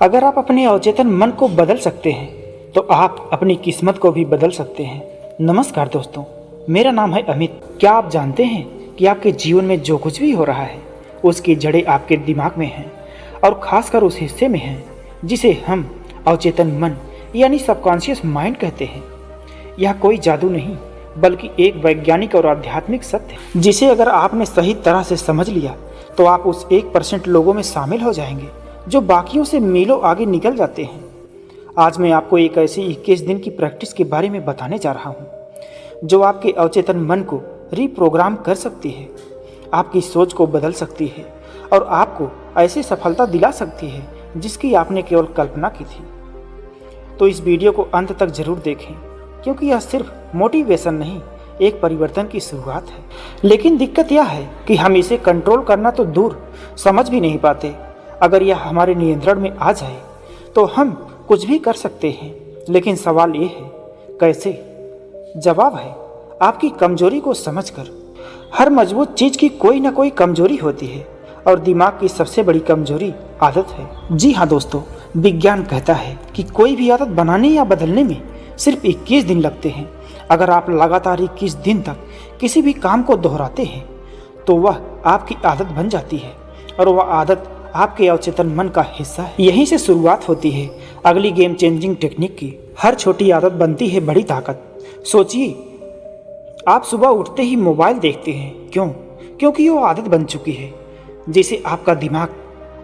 अगर आप अपने अवचेतन मन को बदल सकते हैं तो आप अपनी किस्मत को भी बदल सकते हैं। नमस्कार दोस्तों, मेरा नाम है अमित। क्या आप जानते हैं कि आपके जीवन में जो कुछ भी हो रहा है उसकी जड़ें आपके दिमाग में हैं और खासकर उस हिस्से में हैं जिसे हम अवचेतन मन यानी सबकॉन्शियस माइंड कहते हैं। यह कोई जादू नहीं बल्कि एक वैज्ञानिक और आध्यात्मिक सत्य है जिसे अगर आपने सही तरह से समझ लिया तो आप उस 1% लोगों में शामिल हो जाएंगे जो बाकियों से मीलों आगे निकल जाते हैं। आज मैं आपको एक ऐसी 21 दिन की प्रैक्टिस के बारे में बताने जा रहा हूँ जो आपके अवचेतन मन को रीप्रोग्राम कर सकती है, आपकी सोच को बदल सकती है और आपको ऐसी सफलता दिला सकती है जिसकी आपने केवल कल्पना की थी। तो इस वीडियो को अंत तक जरूर देखें क्योंकि यह सिर्फ मोटिवेशन नहीं, एक परिवर्तन की शुरुआत है। लेकिन दिक्कत यह है कि हम इसे कंट्रोल करना तो दूर समझ भी नहीं पाते। अगर यह हमारे नियंत्रण में आ जाए तो हम कुछ भी कर सकते हैं, लेकिन सवाल ये है कैसे? जवाब है आपकी कमजोरी को समझकर। हर मजबूत चीज की कोई ना कोई कमजोरी होती है और दिमाग की सबसे बड़ी कमजोरी आदत है। जी हाँ दोस्तों, विज्ञान कहता है कि कोई भी आदत बनाने या बदलने में सिर्फ 21 दिन लगते हैं। अगर आप लगातार 21 दिन तक किसी भी काम को दोहराते हैं तो वह आपकी आदत बन जाती है और वह आदत आपके अवचेतन मन का हिस्सा है। यहीं से शुरुआत होती है अगली गेम चेंजिंग टेक्निक की। हर छोटी आदत बनती है बड़ी ताकत। सोचिए, आप सुबह उठते ही मोबाइल देखते हैं। क्यों? क्योंकि वो आदत बन चुकी है जिसे आपका दिमाग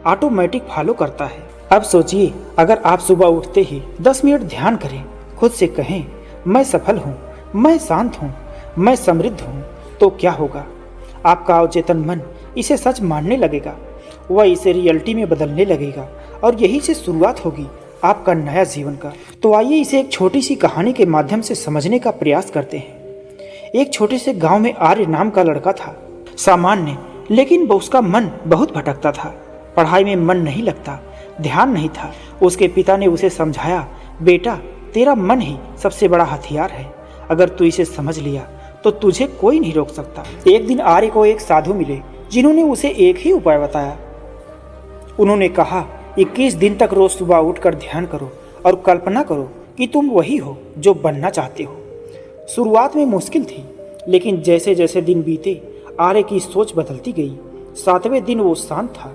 ऑटोमेटिक फॉलो करता है। अब सोचिए, अगर आप सुबह उठते ही 10 मिनट ध्यान करें, खुद से कहें मैं सफल हूँ, मैं शांत हूँ, मैं समृद्ध हूँ, तो क्या होगा? आपका अवचेतन मन इसे सच मानने लगेगा, वह इसे रियलिटी में बदलने लगेगा और यही से शुरुआत होगी आपका नया जीवन का। तो आइए इसे एक छोटी सी कहानी के माध्यम से समझने का प्रयास करते हैं। एक छोटे से गांव में आर्य नाम का लड़का था। सामान्य, लेकिन उसका मन बहुत भटकता था। पढ़ाई में मन नहीं लगता, ध्यान नहीं था। उसके पिता ने उसे समझाया, बेटा तेरा मन ही सबसे बड़ा हथियार है। अगर तू इसे समझ लिया तो तुझे कोई नहीं रोक सकता। एक दिन आर्य को एक साधु मिले जिन्होंने उसे एक ही उपाय बताया। उन्होंने कहा, 21 दिन तक रोज सुबह उठकर ध्यान करो और कल्पना करो कि तुम वही हो जो बनना चाहते हो। शुरुआत में मुश्किल थी, लेकिन जैसे जैसे दिन बीते आर्य की सोच बदलती गई। 7वें दिन वो शांत था।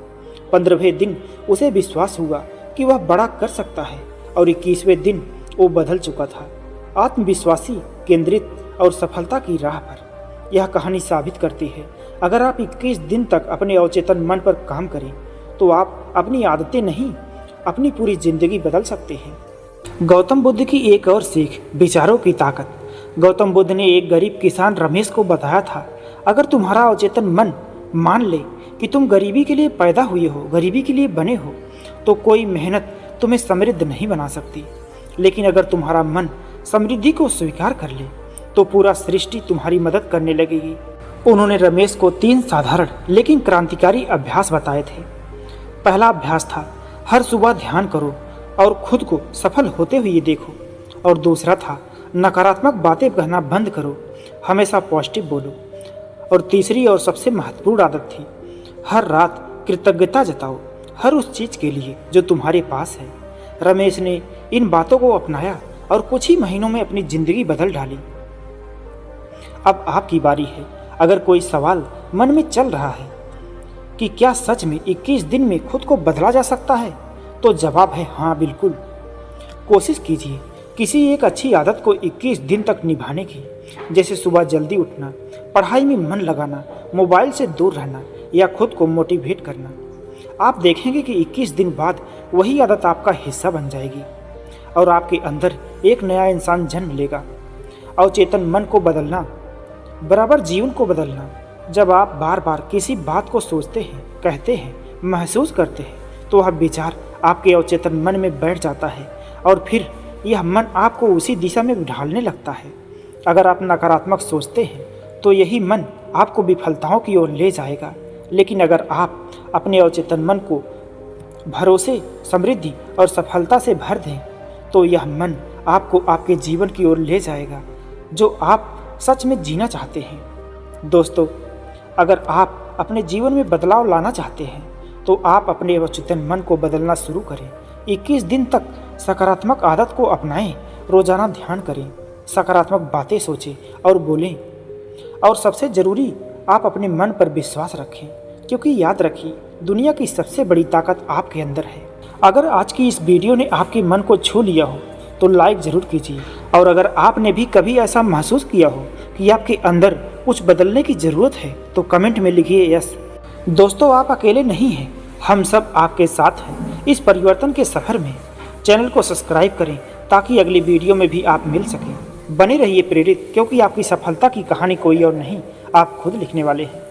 15वें दिन उसे विश्वास हुआ कि वह बड़ा कर सकता है और 21वें दिन वो बदल चुका था, आत्मविश्वासी, केंद्रित और सफलता की राह पर। यह कहानी साबित करती है अगर आप 21 दिन तक अपने अवचेतन मन पर काम करें तो आप अपनी आदतें नहीं, अपनी पूरी जिंदगी बदल सकते हैं। गौतम बुद्ध की एक और सीख, विचारों की ताकत। गौतम बुद्ध ने एक गरीब किसान रमेश को बताया था, अगर तुम्हारा अवचेतन मन मान ले कि तुम गरीबी के लिए पैदा हुए हो, गरीबी के लिए बने हो, तो कोई मेहनत तुम्हें समृद्ध नहीं बना सकती। लेकिन अगर तुम्हारा मन समृद्धि को स्वीकार कर ले तो पूरा सृष्टि तुम्हारी मदद करने लगेगी। उन्होंने रमेश को 3 साधारण लेकिन क्रांतिकारी अभ्यास बताए थे। पहला अभ्यास था, हर सुबह ध्यान करो और खुद को सफल होते हुए देखो। और दूसरा था, नकारात्मक बातें कहना बंद करो, हमेशा पॉजिटिव बोलो। और तीसरी और सबसे महत्वपूर्ण आदत थी, हर रात कृतज्ञता जताओ हर उस चीज के लिए जो तुम्हारे पास है। रमेश ने इन बातों को अपनाया और कुछ ही महीनों में अपनी जिंदगी बदल डाली। अब आपकी बारी है। अगर कोई सवाल मन में चल रहा है कि क्या सच में 21 दिन में खुद को बदला जा सकता है, तो जवाब है हाँ, बिल्कुल। कोशिश कीजिए किसी एक अच्छी आदत को 21 दिन तक निभाने की, जैसे सुबह जल्दी उठना, पढ़ाई में मन लगाना, मोबाइल से दूर रहना या खुद को मोटिवेट करना। आप देखेंगे कि 21 दिन बाद वही आदत आपका हिस्सा बन जाएगी और आपके अंदर एक नया इंसान जन्म लेगा। अवचेतन मन को बदलना बराबर जीवन को बदलना। जब आप बार बार किसी बात को सोचते हैं, कहते हैं, महसूस करते हैं तो वह विचार आपके अवचेतन मन में बैठ जाता है और फिर यह मन आपको उसी दिशा में ढालने लगता है। अगर आप नकारात्मक सोचते हैं तो यही मन आपको विफलताओं की ओर ले जाएगा। लेकिन अगर आप अपने अवचेतन मन को भरोसे, समृद्धि और सफलता से भर दें तो यह मन आपको आपके जीवन की ओर ले जाएगा जो आप सच में जीना चाहते हैं। दोस्तों, अगर आप अपने जीवन में बदलाव लाना चाहते हैं तो आप अपने अवचेतन मन को बदलना शुरू करें। 21 दिन तक सकारात्मक आदत को अपनाएं। रोजाना ध्यान करें, सकारात्मक बातें सोचें और बोलें। और सबसे ज़रूरी, आप अपने मन पर विश्वास रखें, क्योंकि याद रखिए, दुनिया की सबसे बड़ी ताकत आपके अंदर है। अगर आज की इस वीडियो ने आपके मन को छू लिया हो तो लाइक ज़रूर कीजिए। और अगर आपने भी कभी ऐसा महसूस किया हो कि आपके अंदर कुछ बदलने की ज़रूरत है तो कमेंट में लिखिए यस। दोस्तों, आप अकेले नहीं हैं, हम सब आपके साथ हैं इस परिवर्तन के सफ़र में। चैनल को सब्सक्राइब करें ताकि अगली वीडियो में भी आप मिल सकें। बने रहिए प्रेरित, क्योंकि आपकी सफलता की कहानी कोई और नहीं, आप खुद लिखने वाले हैं।